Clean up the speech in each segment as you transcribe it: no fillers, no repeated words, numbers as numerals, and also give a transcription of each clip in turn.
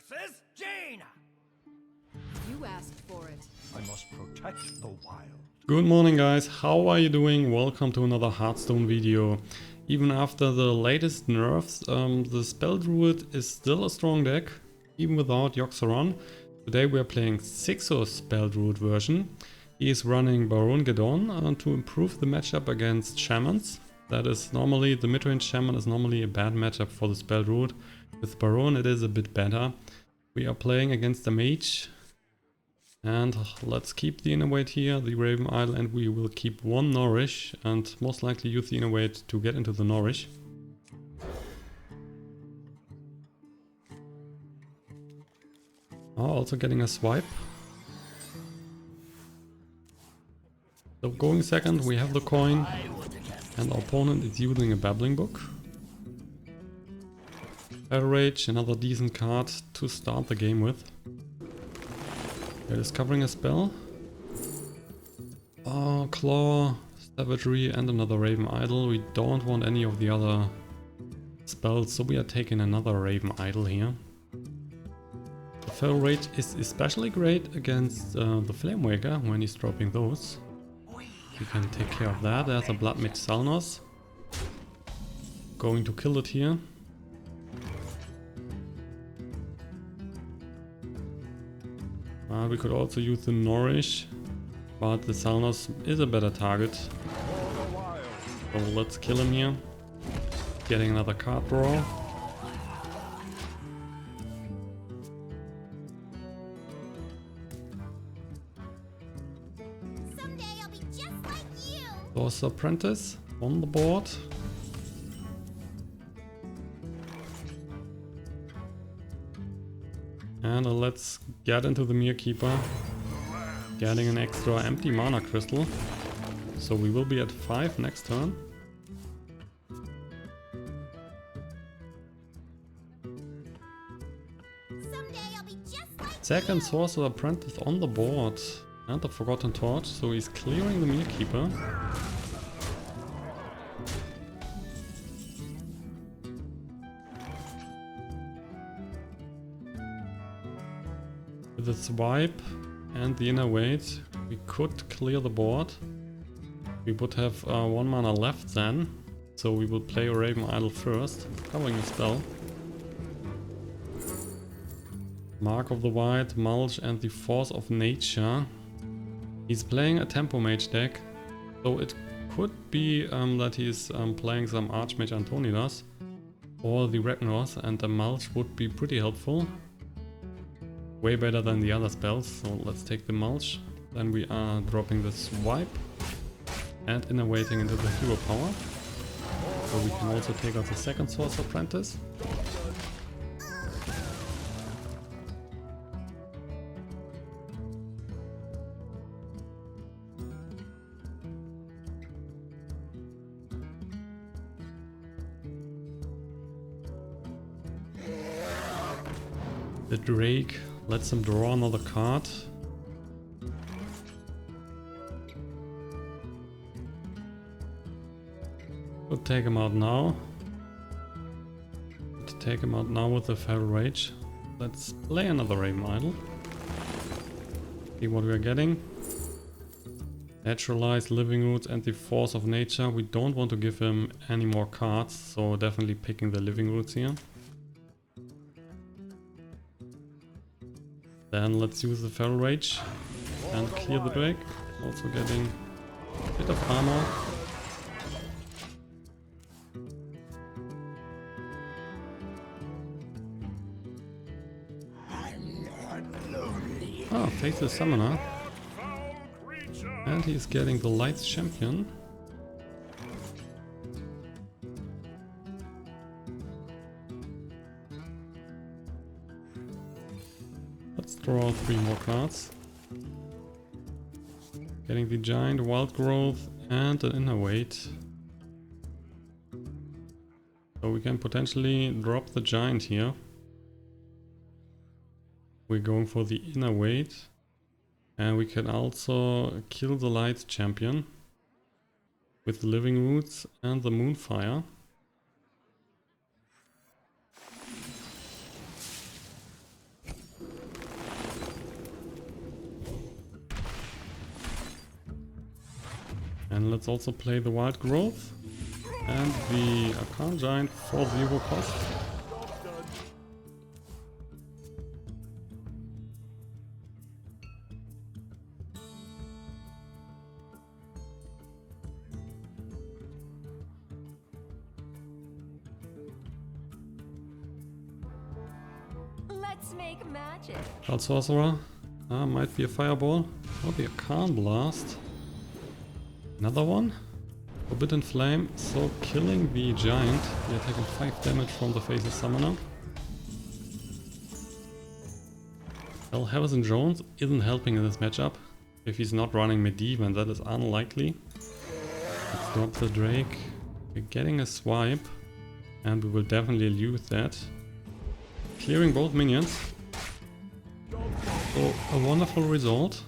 versus Jaina. You asked for it. I must protect the wild. Good morning guys, how are you doing? Welcome to another Hearthstone video. Even after the latest nerfs, the spell Druid is still a strong deck, even without Karazhan. Today we are playing XiXo's spell Druid version. He is running Baron Geddon to improve the matchup against Shamans. That is normally, the midrange Shaman is normally a bad matchup for the spell Druid. With Baron it is a bit better. We are playing against the Mage. And let's keep the Innervate here, the Raven Idol, and we will keep one Nourish and most likely use the Innervate to get into the Nourish. Also getting a swipe. So going second, we have the coin, and our opponent is using a Babbling Book. Rage, another decent card to start the game with. We are discovering a spell. Claw, Savagery and another Raven Idol. We don't want any of the other spells, so we are taking another Raven Idol here. The Feral Rage is especially great against the Flamewaker when he's dropping those. We can take care of that. There's a Blood Mage Salnos. Going to kill it here. We could also use the Nourish, but the Salnos is a better target. So let's kill him here. Getting another card draw. Someday I'll be just like you. Sorcerer Apprentice on the board. And let's get into the Mire Keeper, getting an extra empty mana crystal. So we will be at 5 next turn. Someday I'll be just like Second Sorcerer Apprentice on the board. And the Forgotten Torch, so he's clearing the Mire Keeper. With the swipe and the Innervate, we could clear the board. We would have 1 mana left then, so we will play a Raven Idol first, covering the spell. Mark of the White, Mulch and the Force of Nature. He's playing a Tempo Mage deck, so it could be that he's playing some Archmage Antonidas or the Ragnaros, and the Mulch would be pretty helpful. Way better than the other spells, so let's take the Mulch. Then we are dropping the Swipe and innervating into the Hero Power. So we can also take out the second Sorcerer Apprentice. The Drake lets him draw another card. We'll take him out now. To take him out now with the Feral Rage. Let's play another Raven Idol. See what we are getting. Naturalized, Living Roots and the Force of Nature. We don't want to give him any more cards, so definitely picking the Living Roots here. Then let's use the Feral Rage and clear the Drake. Also getting a bit of armor. Faceless Summoner. And he's getting the Lights Champion. Let's draw 3 more cards. Getting the Giant, Wild Growth and an Innervate. So we can potentially drop the Giant here. We're going for the Innervate. And we can also kill the Lights Champion with the Living Roots and the Moonfire. And let's also play the Wild Growth and the Arcane Giant for 0 cost. Let's make magic. Cloud Sorcerer. Might be a Fireball. Or the Arcane Blast. Another one. Forbidden Flame. So killing the Giant. We are taking 5 damage from the Faceless Summoner. Well, Harrison Jones isn't helping in this matchup. If he's not running Medivh, and that is unlikely. Let's drop the Drake. We're getting a swipe. And we will definitely lose that. Clearing both minions. So a wonderful result.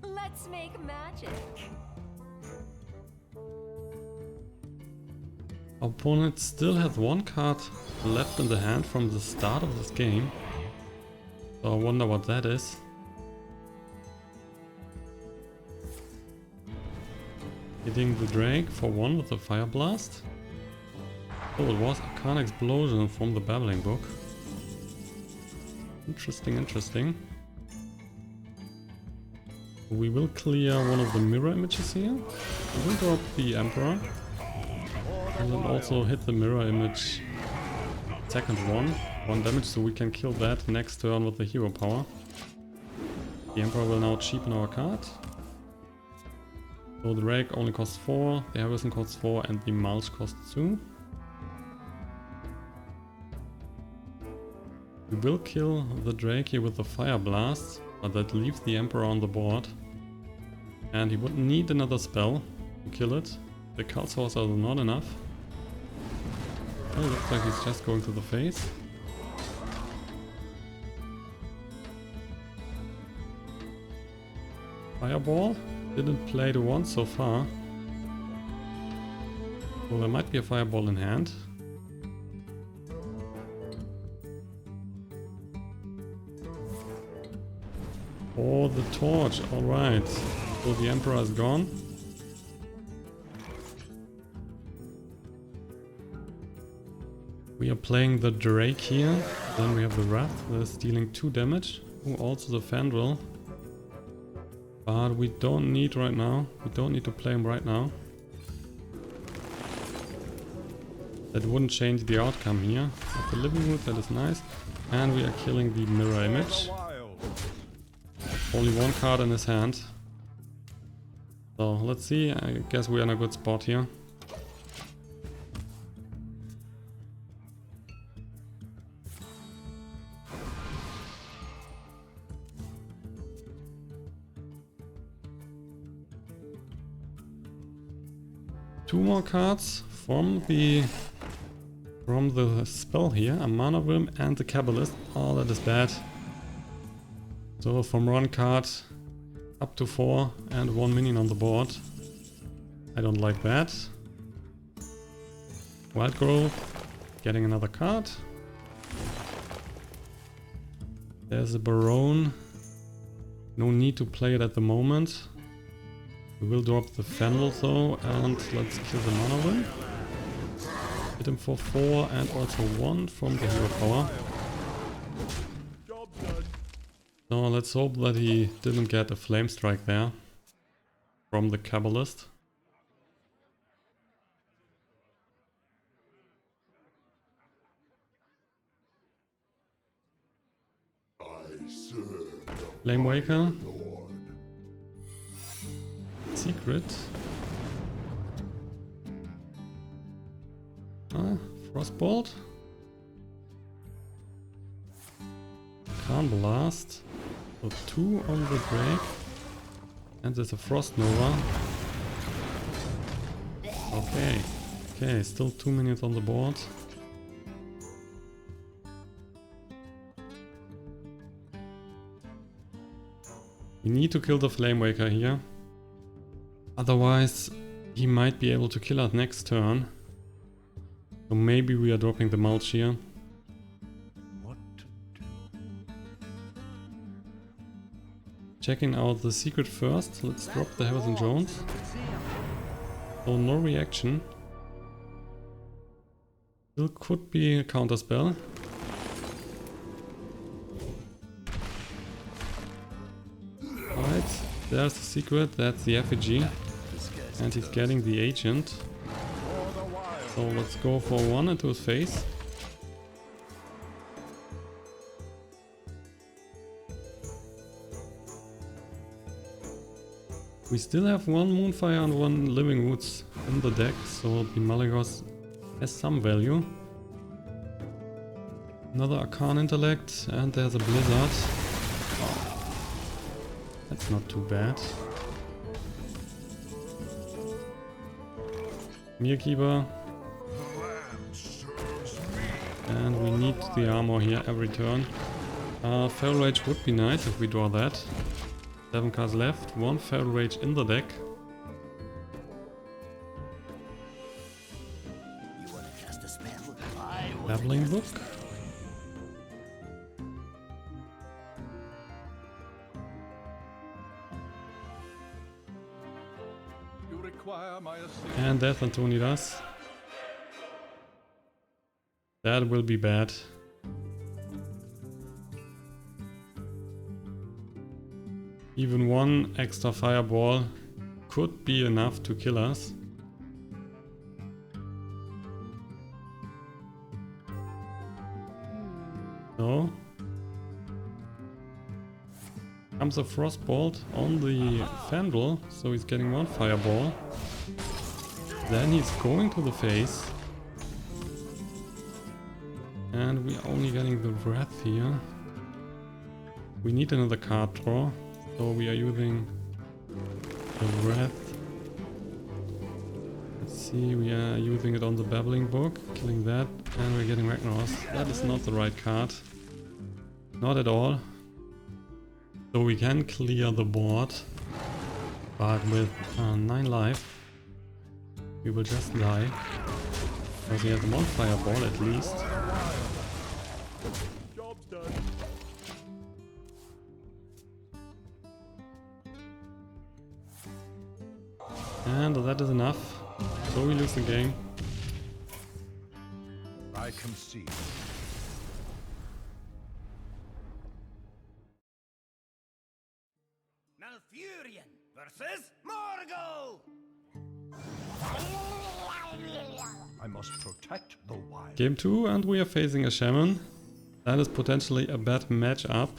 Let's make magic. Our opponent still has 1 card left in the hand from the start of this game. So I wonder what that is. Hitting the Drake for 1 with the Fire Blast. Oh, it was Arcane Explosion from the Babbling Book. Interesting, interesting. We will clear one of the mirror images here. We will drop the Emperor. And then also hit the mirror image second one. 1 damage, so we can kill that next turn with the hero power. The Emperor will now cheapen our card. So the Drake only costs 4, the Harrison costs 4 and the Mulch costs 2. We will kill the Drake here with the Fire Blast, but that leaves the Emperor on the board. And he would need another spell to kill it. The Cult Sorcerer is not enough. Oh, looks like he's just going to the face. Fireball. Didn't play the one so far. So there might be a Fireball in hand. Oh, the torch, alright. So the Emperor is gone. We are playing the Drake here. Then we have the Wrath that is dealing 2 damage. Oh, also the Fandral. But we don't need right now. We don't need to play him right now. That wouldn't change the outcome here. Of the Living Root, that is nice. And we are killing the mirror image. Only 1 card in his hand. So let's see. I guess we're in a good spot here. Two more cards from the spell here, a Mana Wyrm and the Kabbalist. Oh, that is bad. So from 1 card up to 4 and 1 minion on the board. I don't like that. Wild Growth, getting another card. There's a Barone. No need to play it at the moment. We will drop the Fandral though, and let's kill the Mana Wyrm. Hit him for 4 and also 1 from the hero power. So let's hope that he didn't get a Flame Strike there from the Kabbalist. Flame Waker. Secret. Frostbolt. Arcane Blast. So 2 on the Drake. And there's a Frost Nova. Okay. Okay, still 2 minutes on the board. We need to kill the Flame Waker here. Otherwise, he might be able to kill us next turn. So maybe we are dropping the Mulch here. What to do? Checking out the secret first. Let's drop the Heaven Jones. So no reaction. Still could be a counter spell. Right, there's the secret, that's the effigy. And he's getting the agent. So let's go for one into his face. We still have one Moonfire and one Living Woods in the deck, so the Malygos has some value. Another Arcane Intellect, and there's a Blizzard. That's not too bad. Mire Keeper. And we need the armor here every turn. Feral Rage would be nice if we draw that. 7 cards left, 1 Feral Rage in the deck. Babbling Book. You require my assistance. And Death Antonidas. That will be bad. Even one extra fireball could be enough to kill us. No. Comes a Frostbolt on the Fandral, so he's getting one fireball. Then he's going to the face. And we're only getting the Wrath here. We need another card draw. So we are using the Wrath. Let's see, we are using it on the Babbling Book, killing that, and we're getting Ragnaros. That is not the right card. Not at all. So we can clear the board, but with 9 life, we will just die. Because he has one fireball at least. Job's done. And that is enough. So we lose the game. I concede. Malfurion versus Morgul! I must protect the wild. Game 2, and we are facing a Shaman. That is potentially a bad matchup.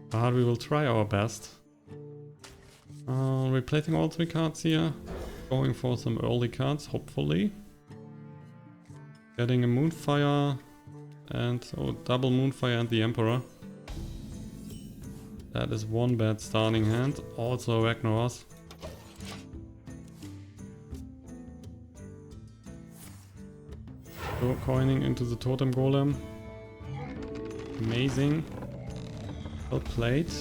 But we will try our best. Replacing all 3 cards here. Going for some early cards, hopefully. Getting a Moonfire and double Moonfire and the Emperor. That is one bad starting hand. Also Ragnaros. So coining into the Totem Golem. Amazing. Well played.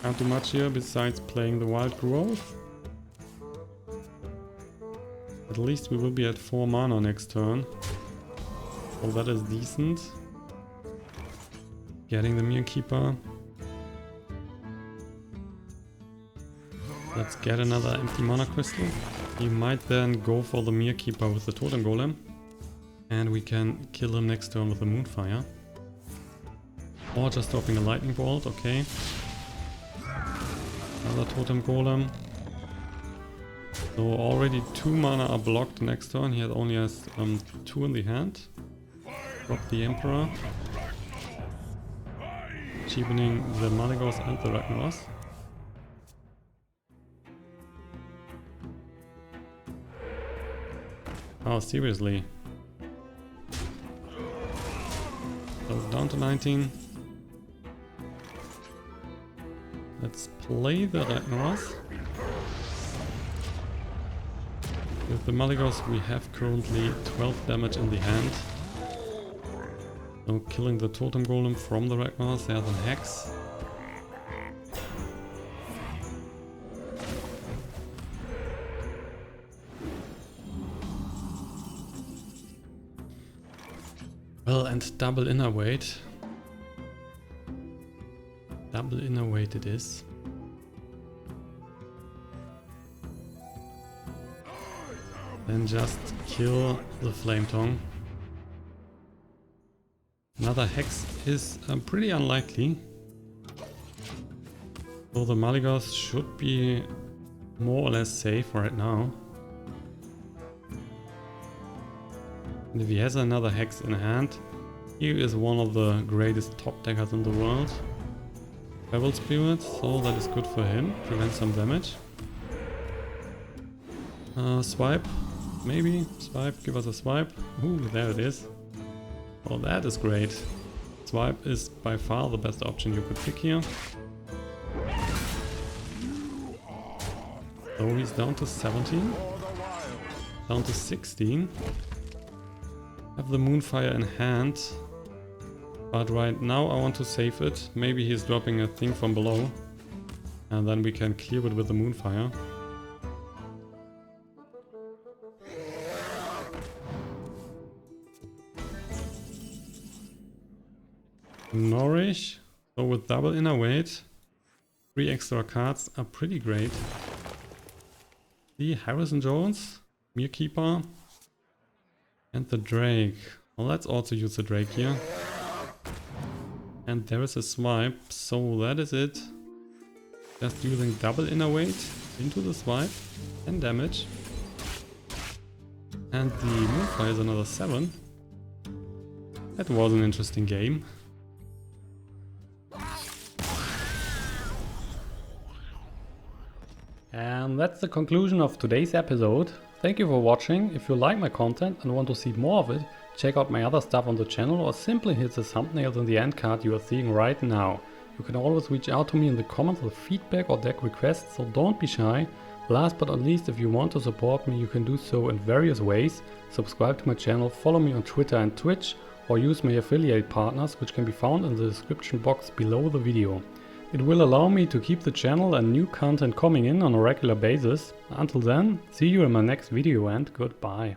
Can't do much here besides playing the Wild Growth. At least we will be at 4 mana next turn. So that is decent. Getting the Mire Keeper. Let's get another empty mana crystal. He might then go for the Mire Keeper with the Totem Golem. And we can kill him next turn with the Moonfire. Or just dropping a Lightning Bolt, okay. Another Totem Golem. So already 2 mana are blocked next turn. He only has 2 in the hand. Drop the Emperor. Cheapening the Malygos and the Ragnaros. Oh, seriously. So down to 19. Let's play the Ragnaros. With the Malygos we have currently 12 damage in the hand. So killing the Totem Golem from the Ragnaros, there's an Hex. Well, and double Innervate. Double Innervate it is. Then just kill the Flame Tongue. Another Hex is pretty unlikely. So the Malygos should be more or less safe right now. And if he has another Hex in hand, he is one of the greatest top deckers in the world. Fandral Spirit, so that is good for him. Prevent some damage. Swipe. Maybe. Swipe. Give us a swipe. Ooh, there it is. Oh, that is great. Swipe is by far the best option you could pick here. So he's down to 17. Down to 16. Have the Moonfire in hand. But right now I want to save it. Maybe he's dropping a thing from below. And then we can clear it with the Moonfire. Nourish. So with double Innervate, 3 extra cards are pretty great. The Harrison Jones, Mire Keeper, and the Drake. Well, let's also use the Drake here. And there is a swipe, so that is it. Just using double Innervate into the swipe, 10 damage. And the Moonfire is another 7. That was an interesting game. And that's the conclusion of today's episode. Thank you for watching. If you like my content and want to see more of it, check out my other stuff on the channel or simply hit the thumbnails in the end card you are seeing right now. You can always reach out to me in the comments with feedback or deck requests, so don't be shy. Last but not least, if you want to support me, you can do so in various ways. Subscribe to my channel, follow me on Twitter and Twitch, or use my affiliate partners, which can be found in the description box below the video. It will allow me to keep the channel and new content coming in on a regular basis. Until then, see you in my next video and goodbye.